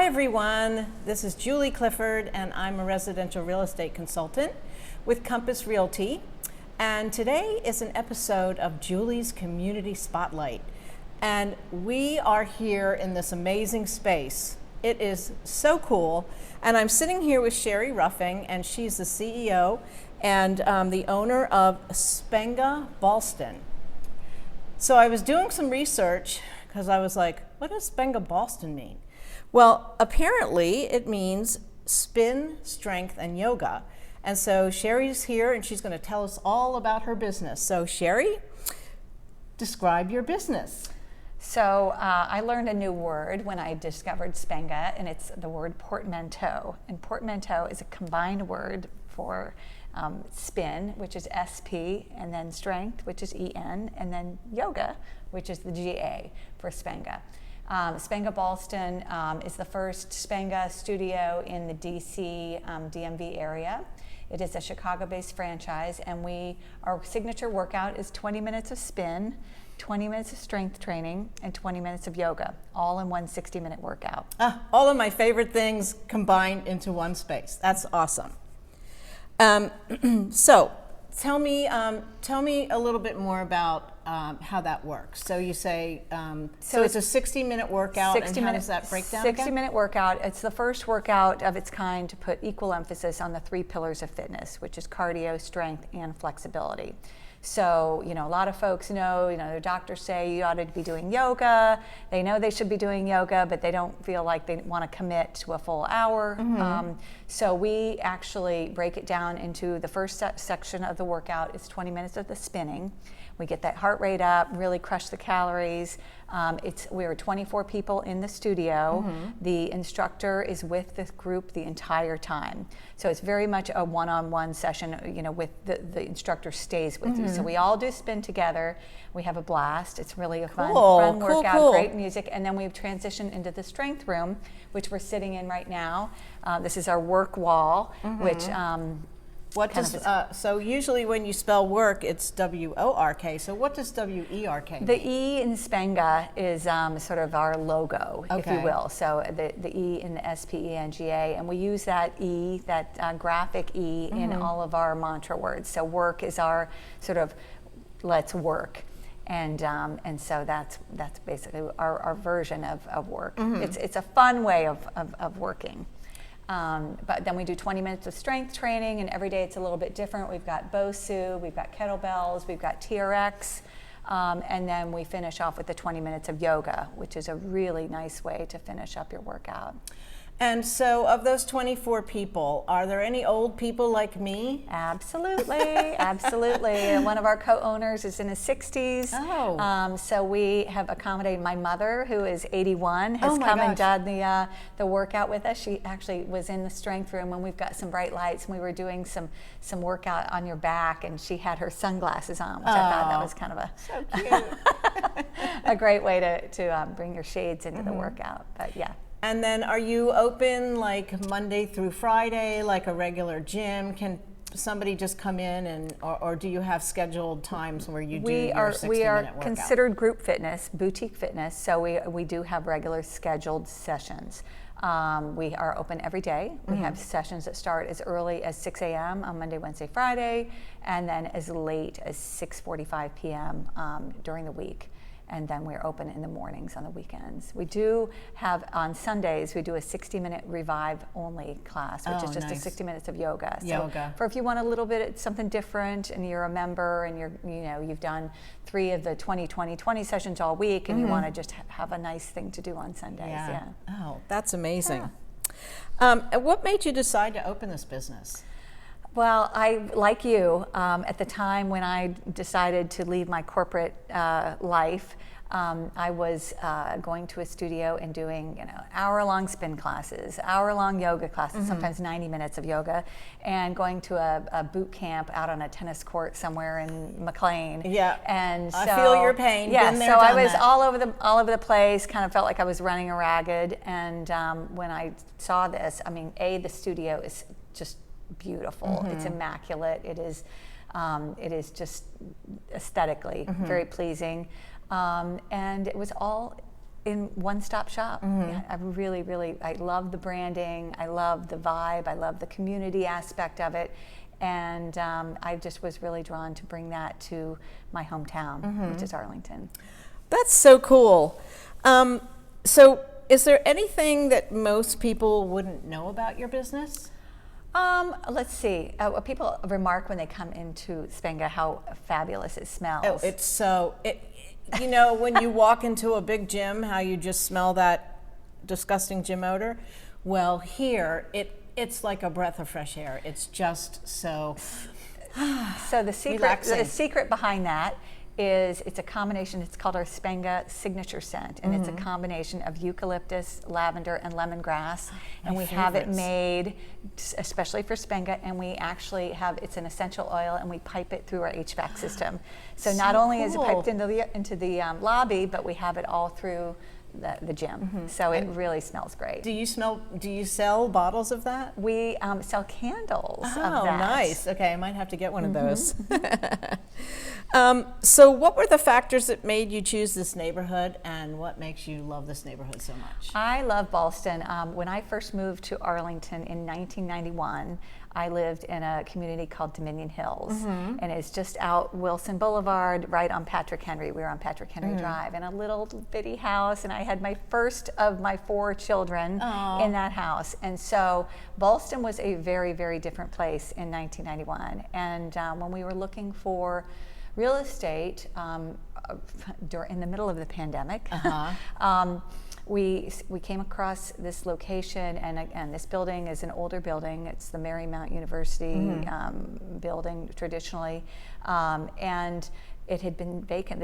Hi everyone, this is Juli Clifford and I'm a residential real estate consultant with Compass Realty. And today is an episode of Juli's Community Spotlight. And we are here in this amazing space. It is so cool. And I'm sitting here with Sherry Ruffing, and she's the CEO and the owner of Spenga Ballston. So I was doing some research because I was like, what does Spenga Ballston mean? Well, apparently it means spin, strength, and yoga. And so Sherry's here and she's going to tell us all about her business. So Sherry, describe your business. So I learned a new word when I discovered Spenga, and it's the word portmanteau. And portmanteau is a combined word for spin, which is SP, and then strength, which is EN, and then yoga, which is the GA for Spenga. Spenga Ballston is the first Spenga studio in the DC DMV area. It is a Chicago-based franchise, and our signature workout is 20 minutes of spin, 20 minutes of strength training, and 20 minutes of yoga, all in one 60-minute workout. All of my favorite things combined into one space. That's awesome. So tell me a little bit more about how that works. So you say, so it's a 60-minute workout, and how does that break down 60-minute workout. It's the first workout of its kind to put equal emphasis on the three pillars of fitness, which is cardio, strength, and flexibility. So, a lot of folks know, their doctors say you ought to be doing yoga. They know they should be doing yoga, but they don't feel like they want to commit to a full hour. Mm-hmm. So we actually break it down into the first section of the workout. It's 20 minutes of the spinning. We get that heart rate up, really crush the calories. We are 24 people in the studio. Mm-hmm. The instructor is with the group the entire time. So it's very much a one-on-one session, with the instructor stays with you. So we all do spin together. We have a blast. It's really a fun workout, great music. And then we've transitioned into the strength room, which we're sitting in right now. This is our work wall, which so usually when you spell work, it's W-O-R-K. So what does W-E-R-K mean? The E in Spenga is sort of our logo, if you will. So the E in the S-P-E-N-G-A, and we use that E, that graphic E, in all of our mantra words. So work is our sort of let's work. And so that's basically our version of work. It's a fun way of working. But then we do 20 minutes of strength training, and every day it's a little bit different. We've got BOSU, we've got kettlebells, we've got TRX, and then we finish off with the 20 minutes of yoga, which is a really nice way to finish up your workout. And so of those 24 people, are there any old people like me? Absolutely, absolutely. One of our co-owners is in his 60s. So we have accommodated my mother, who is 81, has come and done the workout with us. She actually was in the strength room when we've got some bright lights, and we were doing some workout on your back, and she had her sunglasses on, which I thought that was kind of so cute. a great way to bring your shades into the workout. But yeah. And then are you open like Monday through Friday, like a regular gym? Can somebody just come in or do you have scheduled times where you do your 60-minute We are workout? considered group fitness, boutique fitness, so we do have regular scheduled sessions. We are open every day. We have sessions that start as early as 6 a.m. on Monday, Wednesday, Friday, and then as late as 6:45 p.m. During the week. And then we're open in the mornings on the weekends. We do have, on Sundays, we do a 60-minute Revive only class, which is just a 60 minutes of yoga. So for if you want a little bit something different, and you're a member, and you've done 3 of the 20 sessions all week, and you want to just have a nice thing to do on Sundays. Yeah. Oh, that's amazing. And what made you decide to open this business? Well, like you, at the time when I decided to leave my corporate life, I was going to a studio and doing, hour-long spin classes, hour-long yoga classes, sometimes 90 minutes of yoga, and going to a boot camp out on a tennis court somewhere in McLean. Yeah, and so, I feel your pain. Yeah, Been there, so I done was that. all over the place. Kind of felt like I was running ragged. And when I saw this, the studio is just beautiful. It's immaculate. It is just aesthetically very pleasing, and it was all in one-stop shop. Yeah, I love the branding, I love the vibe, I love the community aspect of it, and I just was really drawn to bring that to my hometown, which is Arlington. That's so cool. So is there anything that most people wouldn't know about your business? Let's see. People remark when they come into Spenga how fabulous it smells. Oh, it's so, you know, when you walk into a big gym, how you just smell that disgusting gym odor? Well, here, it's like a breath of fresh air. It's just so So the relaxing. secret behind that is it's a combination. It's called our Spenga signature scent, and it's a combination of eucalyptus, lavender, and lemongrass. And we have it made especially for Spenga, and we actually have it's an essential oil, and we pipe it through our HVAC system. So not only is it piped into the lobby, but we have it all through the gym. So it really smells great. Do you sell bottles of that? We sell candles of that. Oh, nice. Okay, I might have to get one of those. So what were the factors that made you choose this neighborhood, and what makes you love this neighborhood so much? I love Ballston. When I first moved to Arlington in 1991, I lived in a community called Dominion Hills, and it's just out Wilson Boulevard, right on Patrick Henry. We were on Patrick Henry Drive, in a little bitty house, and I had my first of my 4 children in that house. And so Ballston was a very, very different place in 1991. And when we were looking for real estate in the middle of the pandemic, we came across this location, and this building is an older building. It's the Marymount University building traditionally, and it had been vacant.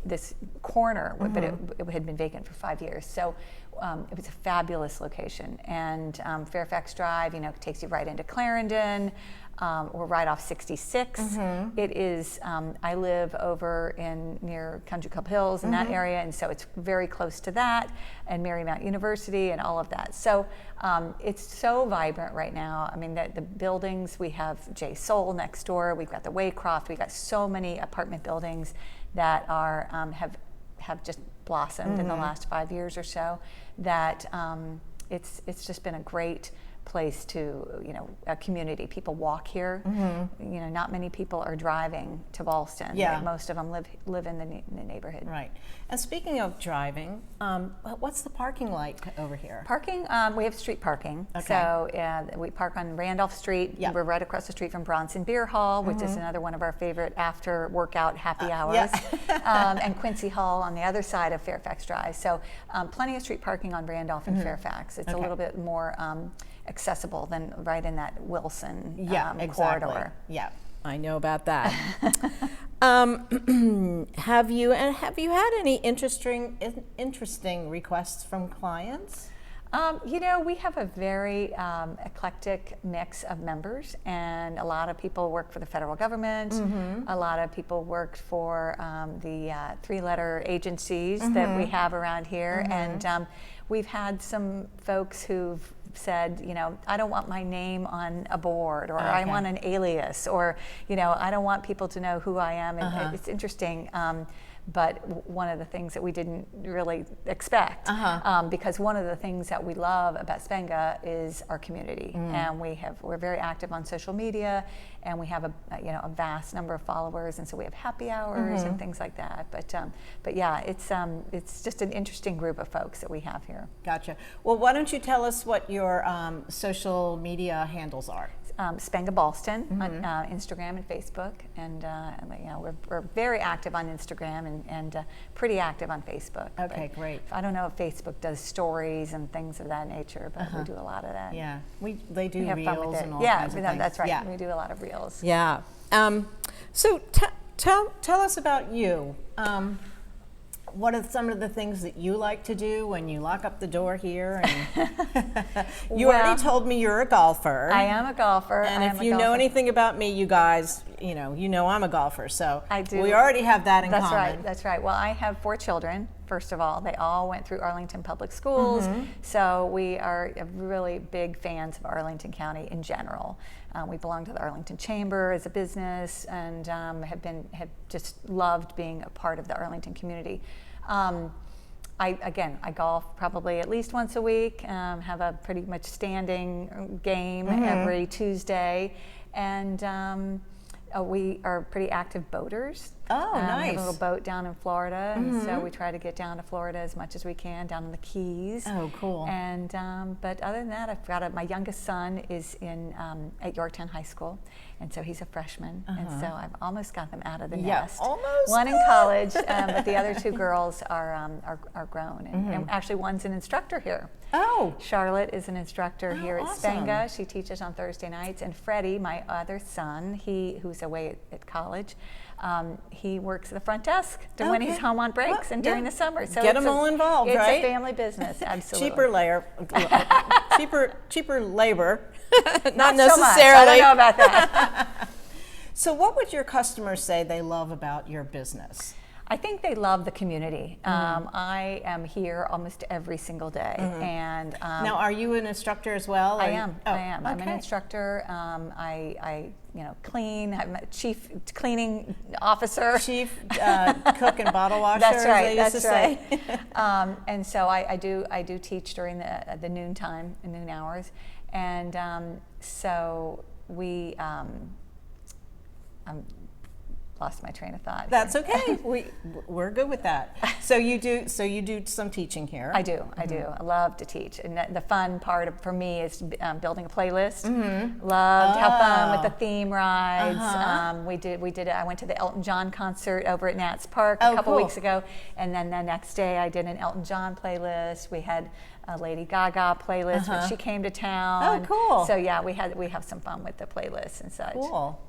This corner, but it had been vacant for 5 years. So it was a fabulous location, and Fairfax Drive, takes you right into Clarendon. We're right off 66. It is, I live over near Country Club Hills in that area, and so it's very close to that, and Marymount University and all of that. So it's so vibrant right now. I mean, the buildings, we have J. Soul next door, we've got the Waycroft, we've got so many apartment buildings that are have just blossomed in the last 5 years or so, that it's just been a great place to, a community. People walk here. Not many people are driving to Ballston. Yeah. Most of them live in the neighborhood. Right. And speaking of driving, what's the parking like over here? Parking, we have street parking. Okay. So we park on Randolph Street. Yeah. We're right across the street from Bronson Beer Hall, which is another one of our favorite after workout happy hours. And Quincy Hall on the other side of Fairfax Drive. So plenty of street parking on Randolph and Fairfax. It's a little bit more accessible than right in that Wilson exactly. corridor. Yeah, I know about that. Have you had any interesting requests from clients? We have a very eclectic mix of members, and a lot of people work for the federal government. A lot of people work for the 3-letter agencies that we have around here, and we've had some folks who've said, I don't want my name on a board, or I want an alias, or, I don't want people to know who I am. And it's interesting. But one of the things that we didn't really expect, because one of the things that we love about Spenga is our community, and we're very active on social media, and we have a vast number of followers, and so we have happy hours and things like that. But yeah, it's just an interesting group of folks that we have here. Gotcha. Well, why don't you tell us what your social media handles are? Spenga Ballston on Instagram and Facebook, and we're very active on Instagram and pretty active on Facebook. Okay, great. I don't know if Facebook does stories and things of that nature, but we do a lot of that. Yeah, they do have fun with reels it. and all kinds of things. That's right. Yeah. We do a lot of reels. Yeah. So tell us about you. What are some of the things that you like to do when you lock up the door here? And you already told me you're a golfer. I am a golfer. And if you know anything about me, you guys, you know I'm a golfer. So I do. We already have that in common. That's right. Well, I have 4 children. First of all, they all went through Arlington Public Schools, so we are really big fans of Arlington County in general. We belong to the Arlington Chamber as a business, and have just loved being a part of the Arlington community. I golf probably at least once a week, have a pretty much standing game every Tuesday, and we are pretty active boaters. Oh, nice. We have a little boat down in Florida, and so we try to get down to Florida as much as we can, down in the Keys. Oh, cool. And but other than that, I've got my youngest son is in at Yorktown High School, and so he's a freshman, and so I've almost got them out of the nest. Almost. One in college, but the other two girls are grown, and actually one's an instructor here. Oh. Charlotte is an instructor here at awesome. Spenga. She teaches on Thursday nights, and Freddie, my other son, who's away at college, he works at the front desk when he's home on breaks and during the summer. So get them all involved, it's right? It's a family business, absolutely. cheaper labor, not necessarily. So much. I don't know about that. So, what would your customers say they love about your business? I think they love the community. I am here almost every single day, and now, are you an instructor as well? I am. Oh, I am. I'm an okay. instructor. I clean. I'm a chief cleaning officer. Chief cook and bottle washer. That's right. As they used to say. And so I do teach during the noon hours, and so we. Lost my train of thought. That's okay. We're good with that. So you do some teaching here. I do. I love to teach, and the fun part for me is building a playlist. Loved have fun with the theme rides. We did. I went to the Elton John concert over at Nats Park a couple weeks ago, and then the next day I did an Elton John playlist. We had a Lady Gaga playlist when she came to town. Oh, cool. So yeah, we have some fun with the playlists and such. Cool.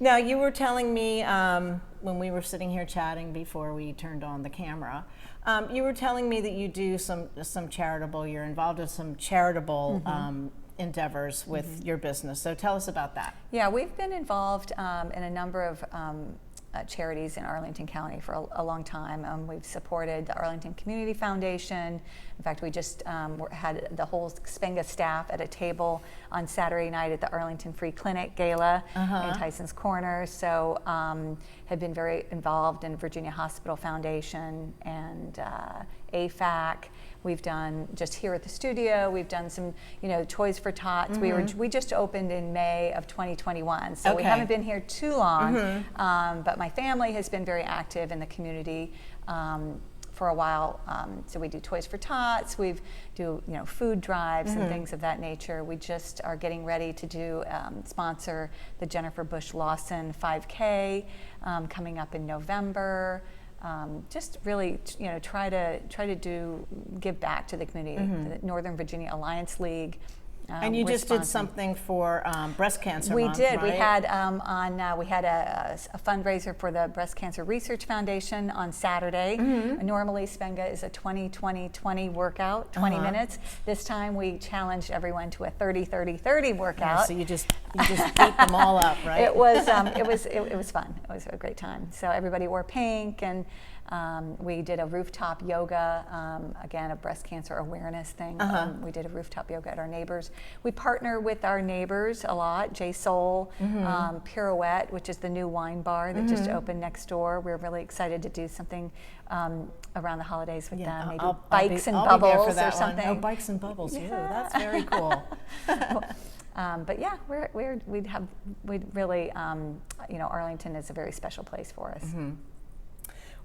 Now, you were telling me when we were sitting here chatting before we turned on the camera, you were telling me that you do some charitable, you're involved in some charitable endeavors with your business. So tell us about that. Yeah, we've been involved in a number of charities in Arlington County for a long time. We've supported the Arlington Community Foundation. In fact, we just had the whole Spenga staff at a table on Saturday night at the Arlington Free Clinic Gala in Tyson's Corner. So have been very involved in Virginia Hospital Foundation and AFAC. We've done just here at the studio. We've done some, Toys for Tots. We just opened in May of 2021, so we haven't been here too long. But my family has been very active in the community for a while. So we do Toys for Tots. We do food drives and things of that nature. We just are getting ready to do sponsor the Jennifer Bush Lawson 5K coming up in November. Just really, try to give back to the community. The Northern Virginia Alliance League. And you just did something for breast cancer We month, did. right? We had a fundraiser for the Breast Cancer Research Foundation on Saturday. Normally, Spenga is a 20-20-20 workout, 20 minutes. This time, we challenged everyone to a 30-30-30 workout. So you just beat them all up, right? It was fun. It was a great time. So everybody wore pink, and we did a rooftop yoga, again, a breast cancer awareness thing. We did a rooftop yoga at our neighbors. We partner with our neighbors a lot, J Soul, Pirouette, which is the new wine bar that just opened next door. We're really excited to do something around the holidays with them, maybe Bikes and Bubbles or something. Oh, Bikes and Bubbles, yeah. That's very cool. But yeah, we'd really, Arlington is a very special place for us.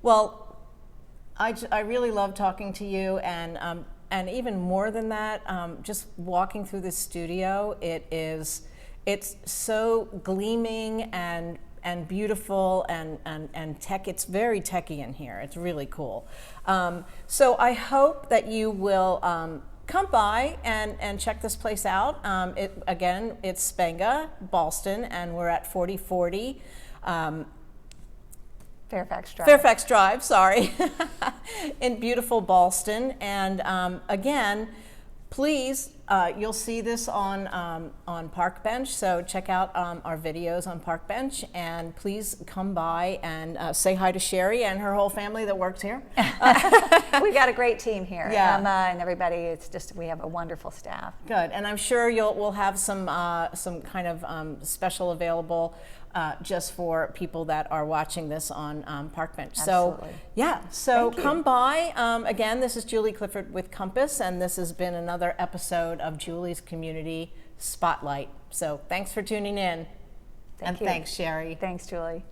Well, I really love talking to you, and even more than that, just walking through the studio, it's so gleaming and beautiful and tech. It's very techy in here. It's really cool. So I hope that you will come by and check this place out. It's Spenga Ballston, and we're at 4040. Fairfax Drive, sorry, in beautiful Ballston. And again, please, you'll see this on Park Bench, so check out our videos on Park Bench, and please come by and say hi to Sherry and her whole family that works here. We've got a great team here, yeah. and everybody. It's just, we have a wonderful staff. Good, and I'm sure we'll have some kind of special available just for people that are watching this on Park Bench. Absolutely. So, yeah, so Thank you. come by. Again, this is Juli Clifford with Compass, and this has been another episode of Juli's Community Spotlight. So, thanks for tuning in. Thank you. Thanks, Sherry. Thanks, Julie.